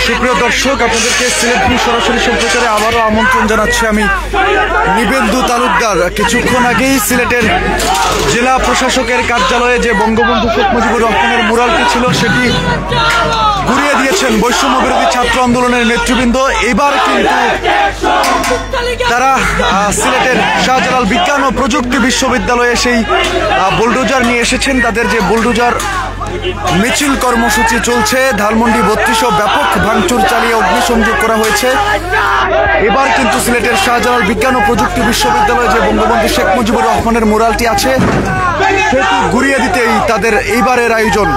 সুপ্রিয় দর্শক, আপনাদেরকে সিলেট নিউজ সরাসরি সম্প্রচারে আবারও আমন্ত্রণ জানাচ্ছি আমি নিবেন্দু তালুকদার। কিছুক্ষণ আগেই সিলেটের জেলা প্রশাসকের কার্যালয়ে যে বঙ্গবন্ধু শেখ মুজিবুর রহমানের মুরালটি ছিল সেটি ঘুরিয়ে দিয়েছেন বৈষম্য বিরোধী ছাত্র আন্দোলনের নেতৃবৃন্দ। এবার কিন্তু তারা সিলেটের শাহজালাল বিজ্ঞান ও প্রযুক্তি বিশ্ববিদ্যালয়ে সেই বুলডোজার নিয়ে এসেছেন। তাদের যে বুলডোজার মিছিল কর্মসূচি চলছে, ধানমন্ডি 32 ব্যাপক ভাঙচুর চালিয়ে অগ্নিসংযোগ করা হয়েছে। এবার কিন্তু সিলেটের শাহজালাল বিজ্ঞান ও প্রযুক্তি বিশ্ববিদ্যালয়ে যে বঙ্গবন্ধু শেখ মুজিবুর রহমানের মুরালটি আছে সেটি ঘুরিয়ে দিতেই তাদের এইবারের আয়োজন।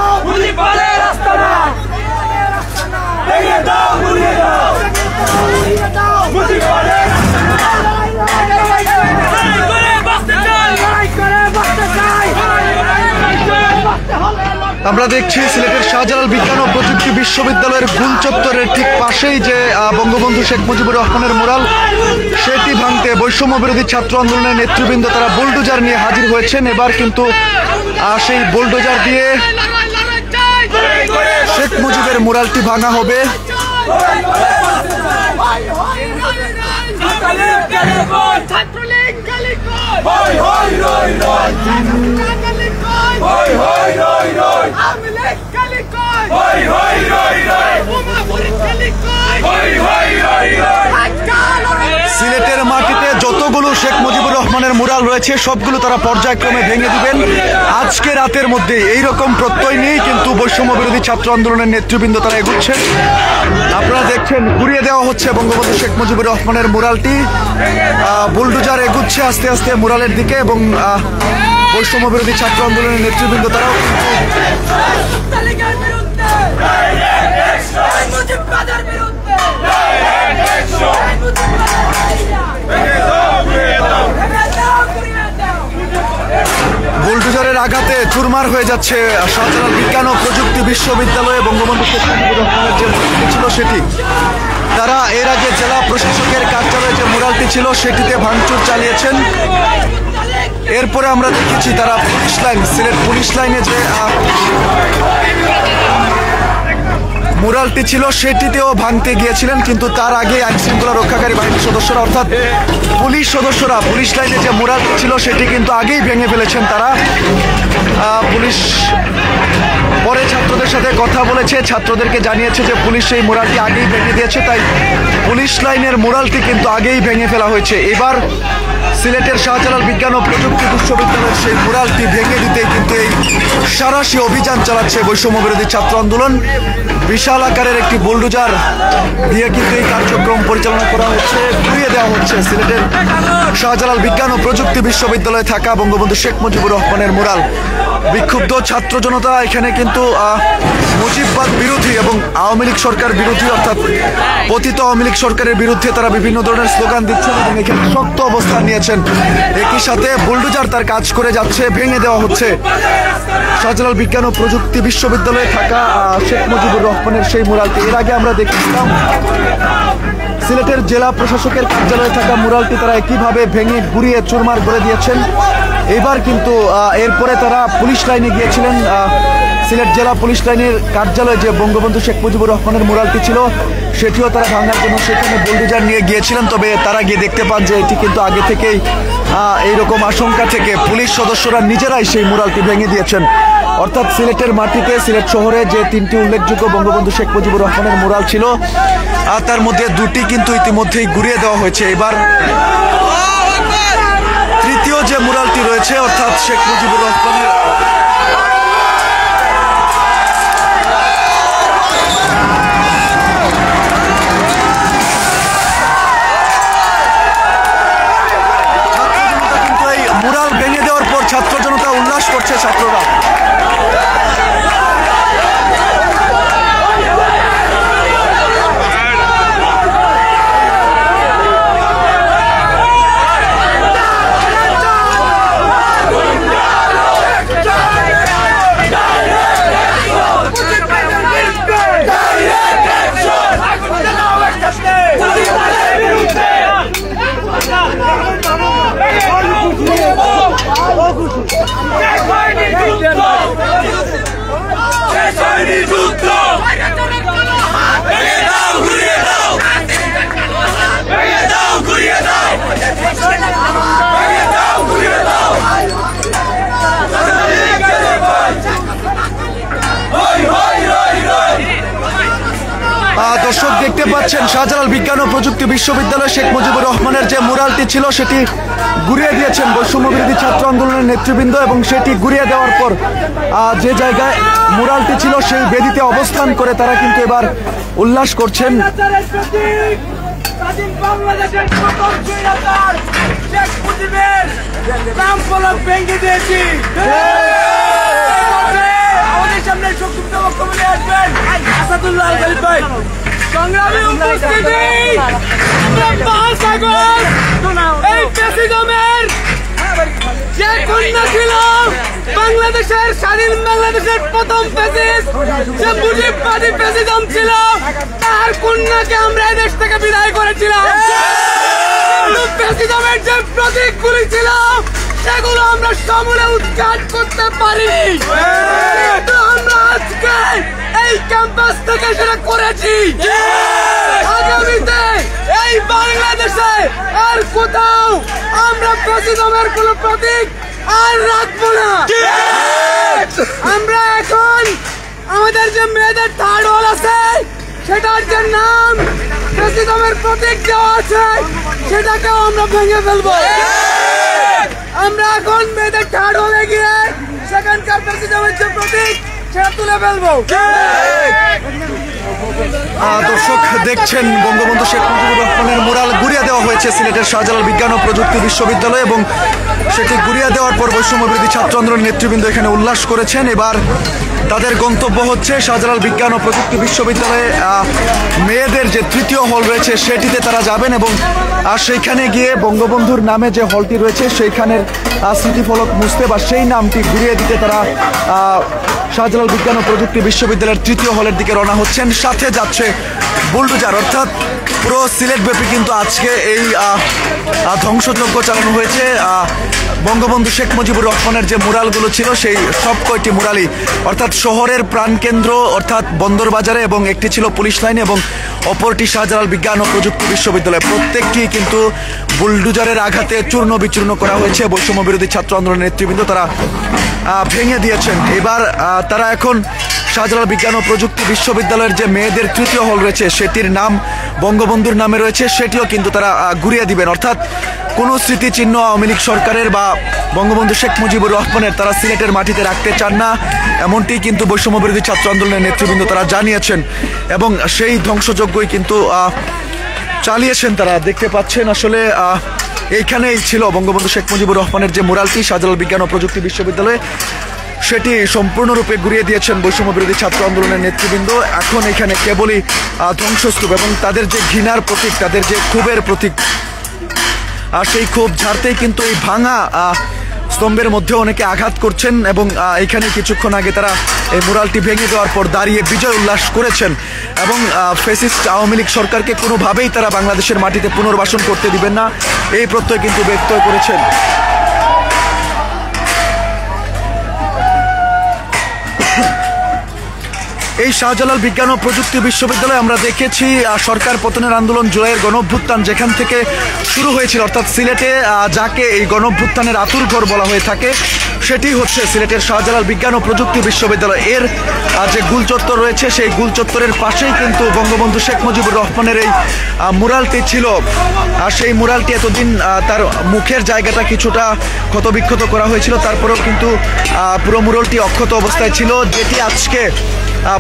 আমরা দেখছি সিলেটের শাহজালাল বিজ্ঞান ও প্রযুক্তি বিশ্ববিদ্যালয়ের গুল চত্বরের ঠিক পাশেই যে বঙ্গবন্ধু শেখ মুজিবুর রহমানের মুরাল সেটি ভাঙতে বৈষম্য বিরোধী ছাত্র আন্দোলনের নেতৃবৃন্দ তারা বুলডোজার নিয়ে হাজির হয়েছেন। এবার কিন্তু সেই বুলডোজার দিয়ে শেখ মুজিবের মুরালটি ভাঙা হবে। সিলেটের মাটিতে যতগুলো শেখ মুজিবুর রহমানের মুরাল রয়েছে সবগুলো তারা পর্যায়ক্রমে ভেঙে দিবেন আজকে রাতের মধ্যে। এইরকম প্রত্যয় নিয়েই কিন্তু বৈষম্য বিরোধী ছাত্র আন্দোলনের নেতৃবৃন্দ তারা এগুচ্ছেন। আপনারা দেখছেন ঘুরিয়ে দেওয়া হচ্ছে বঙ্গবন্ধু শেখ মুজিবুর রহমানের মুরালটি। বুলডোজার এগুচ্ছে আস্তে আস্তে মুরালের দিকে এবং বৈষম্য বিরোধী ছাত্র আন্দোলনের নেতৃবৃন্দ তারাও বুলডোজারের আঘাতে চুরমার হয়ে যাচ্ছে শাহজালাল বিজ্ঞান ও প্রযুক্তি বিশ্ববিদ্যালয়ে বঙ্গবন্ধু শেখ মুজিবুর রহমানের যে মুরালটি ছিল সেটি। তারা এর আগে জেলা প্রশাসকের কার্যালয়ে যে মুরালটি ছিল সেটিতে ভাঙচুর চালিয়েছেন। এরপরে আমরা দেখেছি তারা পুলিশ লাইন, সিলেট পুলিশ লাইনে যে মুরালটি ছিল সেটিতেও ভাঙতে গিয়েছিলেন, কিন্তু তার আগে আইন শৃঙ্খলা রক্ষাকারী বাহিনীর সদস্যরা অর্থাৎ পুলিশ সদস্যরা পুলিশ লাইনে যে মুরালটি ছিল সেটি কিন্তু আগেই ভেঙে ফেলেছেন তারা। পুলিশ পরে ছাত্রদের সাথে কথা বলেছে, ছাত্রদেরকে জানিয়েছে যে পুলিশ সেই মুরালটি আগেই ভেঙে দিয়েছে, তাই পুলিশ লাইনের মুরালটি কিন্তু আগেই ভেঙে ফেলা হয়েছে। এবার সিলেটের শাহজালাল বিজ্ঞান ও প্রযুক্তি বিশ্ববিদ্যালয়ের সেই মুরালটি ভেঙে দিতে কিন্তু এই সাঁড়াশি অভিযান চালাচ্ছে বৈষম্য বিরোধী ছাত্র আন্দোলন। বিশাল আকারের একটি বুলডোজার দিয়ে কিন্তু এই কার্যক্রম পরিচালনা করা হচ্ছে, ঘুরিয়ে দেওয়া হচ্ছে সিলেটের শাহজালাল বিজ্ঞান ও প্রযুক্তি বিশ্ববিদ্যালয়ে থাকা বঙ্গবন্ধু শেখ মুজিবুর রহমানের মুরাল। বিক্ষুব্ধ ছাত্র জনতা এখানে কিন্তু মুজিববাদ বিরোধী এবং আওয়ামী লীগ সরকার বিরোধী অর্থাৎ পতিত আওয়ামী লীগ সরকারের বিরুদ্ধে তারা বিভিন্ন ধরনের স্লোগান দিচ্ছেন এবং এখানে শক্ত অবস্থান নিয়েছেন। একই সাথে বুলডোজার তার কাজ করে যাচ্ছে, ভেঙে দেওয়া হচ্ছে শাহজালাল বিজ্ঞান ও প্রযুক্তি বিশ্ববিদ্যালয়ে থাকা শেখ মুজিবুর রহমানের সেই মুরালটি। এর আগে আমরা দেখেছিলাম সিলেটের জেলা প্রশাসকের কার্যালয়ে থাকা মুরালটি তারা একইভাবে ভেঙে ঘুরিয়ে চুরমার করে দিয়েছেন। এবার কিন্তু এরপরে তারা পুলিশ লাইনে গিয়েছিলেন। সিলেট জেলা পুলিশ লাইনের কার্যালয়ে যে বঙ্গবন্ধু শেখ মুজিবুর রহমানের মুরালটি ছিল সেটিও তারা ভাঙার জন্য সেখানে বুলডোজার নিয়ে গিয়েছিলেন। তবে তারা গিয়ে দেখতে পান যে এটি কিন্তু আগে থেকেই এইরকম আশঙ্কা থেকে পুলিশ সদস্যরা নিজেরাই সেই মুরালটি ভেঙে দিয়েছেন। অর্থাৎ সিলেটের মাটিতে সিলেট শহরে যে তিনটি উল্লেখযোগ্য বঙ্গবন্ধু শেখ মুজিবুর রহমানের মুরাল ছিল তার মধ্যে দুটি কিন্তু ইতিমধ্যেই ঘুরিয়ে দেওয়া হয়েছে। এবার তৃতীয় যে মুরালটি রয়েছে অর্থাৎ শেখ মুজিবুর রহমানের কিন্তু এই মুরাল ভেঙে দেওয়ার পর ছাত্র জনতা উল্লাস করছে। ছাত্ররা দেখতে পাচ্ছেন শাহজালাল বিজ্ঞান ও প্রযুক্তি বিশ্ববিদ্যালয় শেখ মুজিবুর রহমানের যে মুরালটি ছিল সেটি ঘুরিয়ে দিয়েছেন বৈষম্য বিরোধী ছাত্র আন্দোলনের নেতৃবৃন্দ, এবং সেটি ঘুরিয়ে দেওয়ার পর যে জায়গায় মুরালটি ছিল সেই বেদিতে অবস্থান করে তারা কিন্তু এবার উল্লাস করছেন। বাংলাদেশের প্রথম শেখ মুজিবের নাম ফলক ভেঙে দিয়েছি। আমাদের সামনে সংক্ষিপ্ত বক্তব্য নিয়ে আসবেন আসাদুল্লাহ আল গালিব ভাই। সংগ্রামী উপস্থিতি, আমরা 5 আগস্ট এই ফ্যাসিজমের যে কন্যা ছিল বাংলাদেশের স্বাধীন বাংলাদেশের প্রথম ফ্যাসিস্ট যে মুজিববাদী ফ্যাসিজম ছিল, তার কন্যাকে আমরা এই দেশ থেকে বিদায় করেছিলাম। ফ্যাসিজমের যে প্রতীকগুলি ছিল সেগুলো আমরা সমূলে উৎখাত করতে পারিনি, কিন্তু আমরা আজকে এই ক্যাম্পাস থেকে সেটা করেছি। আগামীতে এই বাংলাদেশে আর কোথাও আমরা ফ্যাসিজমের কোন প্রতীক আর রাখবো না। আমরা এখন আমাদের যে মেয়েদের থার্ড হল আছে সেটার যে নাম ফ্যাসিজমের প্রতীক দেওয়া আছে সেটাকেও আমরা ভেঙে ফেলবো। আমরা এখন মেয়েদের থার্ড হলে গিয়ে সেখানকার ফ্যাসিজমের যে প্রতীক সেটা তুলে ফেলবো। দর্শক দেখছেন বঙ্গবন্ধু শেখ মুজিবুর রহমানের মুরাল ঘুরিয়ে দেওয়া হয়েছে সিলেটের শাহজালাল বিজ্ঞান ও প্রযুক্তি বিশ্ববিদ্যালয়, এবং সেটি ঘুরিয়ে দেওয়ার পর বৈষম্য বিরোধী ছাত্র আন্দোলনের নেতৃবৃন্দ এখানে উল্লাস করেছেন। এবার তাদের গন্তব্য হচ্ছে শাহজালাল বিজ্ঞান ও প্রযুক্তি বিশ্ববিদ্যালয়ে মেয়েদের যে তৃতীয় হল রয়েছে সেটিতে তারা যাবেন, এবং সেইখানে গিয়ে বঙ্গবন্ধুর নামে যে হলটি রয়েছে সেইখানের স্মৃতিফলক মুছতে বা সেই নামটি ঘুরিয়ে দিতে তারা শাহজালাল বিজ্ঞান ও প্রযুক্তি বিশ্ববিদ্যালয়ের তৃতীয় হলের দিকে রওনা হচ্ছেন। সাথে যাচ্ছে বুলডোজার, অর্থাৎ পুরো সিলেট ব্যাপী কিন্তু আজকে এই ধ্বংসযজ্ঞ চালানো হয়েছে। বঙ্গবন্ধু শেখ মুজিবুর রহমানের যে মুরালগুলো ছিল সেই সব কয়টি মুরালই, অর্থাৎ শহরের প্রাণকেন্দ্র অর্থাৎ বন্দরবাজারে, এবং একটি ছিল পুলিশ লাইনে এবং অপরটি শাহজালাল বিজ্ঞান ও প্রযুক্তি বিশ্ববিদ্যালয়, প্রত্যেকটি কিন্তু বুলডোজারের আঘাতে চূর্ণ বিচূর্ণ করা হয়েছে। বৈষম্য বিরোধী ছাত্র আন্দোলনের নেতৃবৃন্দ তারা ভেঙে দিয়েছেন। এবার তারা এখন শাহজালাল বিজ্ঞান ও প্রযুক্তি বিশ্ববিদ্যালয়ের যে মেয়েদের তৃতীয় হল রয়েছে সেটির নাম বঙ্গবন্ধুর নামে রয়েছে সেটিও কিন্তু তারা ঘুরিয়ে দিবেন, অর্থাৎ কোনো স্মৃতিচিহ্ন আওয়ামী লীগ সরকারের বা বঙ্গবন্ধু শেখ মুজিবুর রহমানের তারা সিলেটের মাটিতে রাখতে চান না, এমনটি কিন্তু বৈষম্য বিরোধী ছাত্র আন্দোলনের নেতৃবৃন্দ তারা জানিয়েছেন, এবং সেই ধ্বংসযজ্ঞই কিন্তু চালিয়েছেন তারা। দেখতে পাচ্ছেন আসলে এইখানেই ছিল বঙ্গবন্ধু শেখ মুজিবুর রহমানের যে মুরালটি শাহজালাল বিজ্ঞান ও প্রযুক্তি বিশ্ববিদ্যালয়ে, সেটি সম্পূর্ণরূপে ঘুরিয়ে দিয়েছেন বৈষম্য বিরোধী ছাত্র আন্দোলনের নেতৃবৃন্দ। এখন এখানে কেবলই ধ্বংসস্তূপ এবং তাদের যে ঘৃণার প্রতীক, তাদের যে ক্ষোভের প্রতীক, আর সেই ক্ষোভ ঝাড়তেই কিন্তু এই ভাঙা স্তম্ভের মধ্যে অনেকে আঘাত করছেন, এবং এখানে কিছুক্ষণ আগে তারা এই মুরালটি ভেঙে দেওয়ার পর দাঁড়িয়ে বিজয় উল্লাস করেছেন, এবং ফ্যাসিস্ট আওয়ামী লীগ সরকারকে কোনোভাবেই তারা বাংলাদেশের মাটিতে পুনর্বাসন করতে দিবেন না এই প্রত্যয় কিন্তু ব্যক্ত করেছেন। এই শাহজালাল বিজ্ঞান ও প্রযুক্তি বিশ্ববিদ্যালয়ে আমরা দেখেছি সরকার পতনের আন্দোলন, জুলাইয়ের গণঅভ্যুত্থান যেখান থেকে শুরু হয়েছিল, অর্থাৎ সিলেটে যাকে এই গণঅভ্যুত্থানের আতুরঘর বলা হয়ে থাকে সেটি হচ্ছে সিলেটের শাহজালাল বিজ্ঞান ও প্রযুক্তি বিশ্ববিদ্যালয়। এর যে গুলচত্বর রয়েছে সেই গুলচত্বরের পাশেই কিন্তু বঙ্গবন্ধু শেখ মুজিবুর রহমানের এই মুরালটি ছিল। সেই মুরালটি এতদিন তার মুখের জায়গাটা কিছুটা ক্ষতবিক্ষত করা হয়েছিল, তারপরেও কিন্তু পুরো মুরালটি অক্ষত অবস্থায় ছিল, যেটি আজকে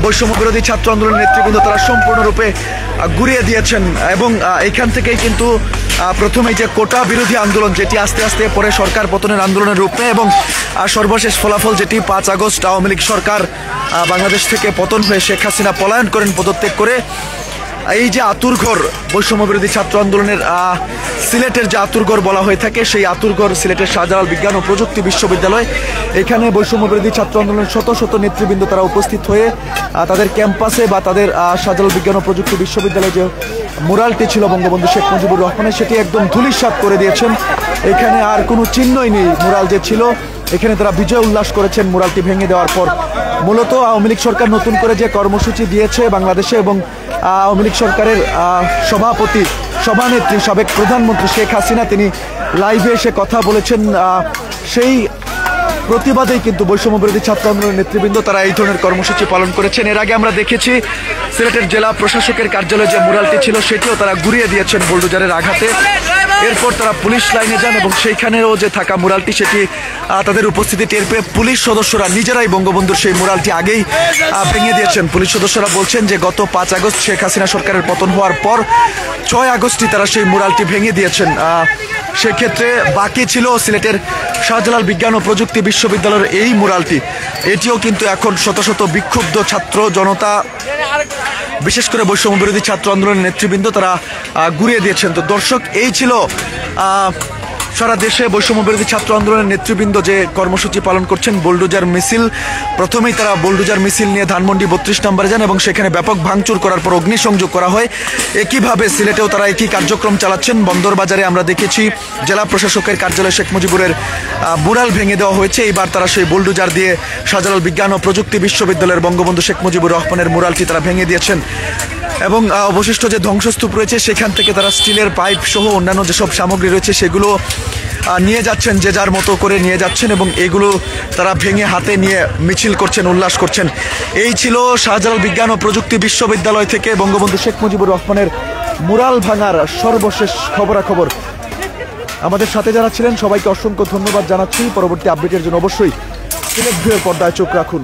বৈষম্য বিরোধী ছাত্র আন্দোলনের নেতৃবৃন্দ তারা সম্পূর্ণরূপে ঘুরিয়ে দিয়েছেন। এবং এখান থেকেই কিন্তু প্রথমে যে কোটা বিরোধী আন্দোলন, যেটি আস্তে আস্তে পরে সরকার পতনের আন্দোলনের রূপ নেয়, এবং সর্বশেষ ফলাফল যেটি 5 আগস্ট আওয়ামী লীগ সরকার বাংলাদেশ থেকে পতন হয়ে শেখ হাসিনা পলায়ন করেন পদত্যাগ করে। এই যে আতুরঘর বৈষম্য বিরোধী ছাত্র আন্দোলনের সিলেটের যে আতুরঘর বলা হয়ে থাকে, সেই আতুরঘর সিলেটের শাহজালাল বিজ্ঞান ও প্রযুক্তি বিশ্ববিদ্যালয়। এখানে বৈষম্য বিরোধী ছাত্র আন্দোলনের শত শত নেতৃবৃন্দ তারা উপস্থিত হয়ে তাদের ক্যাম্পাসে বা তাদের শাহজালাল বিজ্ঞান ও প্রযুক্তি বিশ্ববিদ্যালয়ে যে মুরালটি ছিল বঙ্গবন্ধু শেখ মুজিবুর রহমানের, সেটি একদম ধূলিসাৎ করে দিয়েছেন। এখানে আর কোনো চিহ্নই নেই মুরাল যে ছিল। এখানে তারা বিজয় উল্লাস করেছেন মুরালটি ভেঙে দেওয়ার পর। মূলত আওয়ামী লীগ সরকার নতুন করে যে কর্মসূচি দিয়েছে বাংলাদেশে, এবং আওয়ামী লীগ সরকারের সভাপতি সভানেত্রী সাবেক প্রধানমন্ত্রী শেখ হাসিনা তিনি লাইভে এসে কথা বলেছেন, সেই প্রতিবাদেই কিন্তু বৈষম্য বিরোধী ছাত্র আন্দোলনের নেতৃবৃন্দ তারা এই ধরনের কর্মসূচি পালন করেছেন। এর আগে আমরা দেখেছি সিলেটের জেলা প্রশাসকের কার্যালয়ে যে মুরালটি ছিল সেটিও তারা গুড়িয়ে দিয়েছেন বুলডোজারের আঘাতে। এরপর তারা পুলিশ লাইনে যান এবং সেইখানেও যে থাকা মুরালটি সেটি তাদের উপস্থিতি টের পেয়ে পুলিশ সদস্যরা নিজেরাই বঙ্গবন্ধুর সেই মুরালটি আগেই ভেঙে দিয়েছেন। পুলিশ সদস্যরা বলছেন যে গত 5 আগস্ট শেখ হাসিনা সরকারের পতন হওয়ার পর 6 আগস্টই তারা সেই মুরালটি ভেঙে দিয়েছেন। সেক্ষেত্রে বাকি ছিল সিলেটের শাহজালাল বিজ্ঞান ও প্রযুক্তি বিশ্ববিদ্যালয়ের এই মুরালটি। এটিও কিন্তু এখন শত শত বিক্ষুব্ধ ছাত্র জনতা, বিশেষ করে বৈষম্য বিরোধী ছাত্র আন্দোলনের নেতৃবৃন্দ তারা গুড়িয়ে দিয়েছেন। তো দর্শক, এই ছিল সারা দেশে বৈষম্য বিরোধী ছাত্র আন্দোলনের নেতৃবৃন্দ যে কর্মসূচি পালন করছেন। বুলডোজার মিছিল, প্রথমেই তারা বুলডোজার মিছিল নিয়ে ধানমন্ডি 32 নম্বরে যান এবং সেখানে ব্যাপক ভাঙচুর করার পর অগ্নিসংযোগ করা হয়। একইভাবে সিলেটেও তারা একই কার্যক্রম চালাচ্ছেন। বন্দরবাজারে আমরা দেখেছি জেলা প্রশাসকের কার্যালয়ে শেখ মুজিবুরের মুরাল ভেঙে দেওয়া হয়েছে। এইবার তারা সেই বুলডোজার দিয়ে শাহজালাল বিজ্ঞান ও প্রযুক্তি বিশ্ববিদ্যালয়ের বঙ্গবন্ধু শেখ মুজিবুর রহমানের মুরালটি তারা ভেঙে দিয়েছেন এবং অবশিষ্ট যে ধ্বংসস্তূপ রয়েছে সেখান থেকে তারা স্টিলের পাইপ সহ অন্যান্য যেসব সামগ্রী রয়েছে সেগুলো নিয়ে যাচ্ছেন, যে যার মতো করে নিয়ে যাচ্ছেন এবং এগুলো তারা ভেঙে হাতে নিয়ে মিছিল করছেন, উল্লাস করছেন। এই ছিল শাহজালাল বিজ্ঞান ও প্রযুক্তি বিশ্ববিদ্যালয় থেকে বঙ্গবন্ধু শেখ মুজিবুর রহমানের মুরাল ভাঙার সর্বশেষ খবরাখবর। আমাদের সাথে যারা ছিলেন সবাইকে অসংখ্য ধন্যবাদ জানাচ্ছি। পরবর্তী আপডেটের জন্য অবশ্যই সিলেট ভিউয়ের পর্দায় চোখ রাখুন।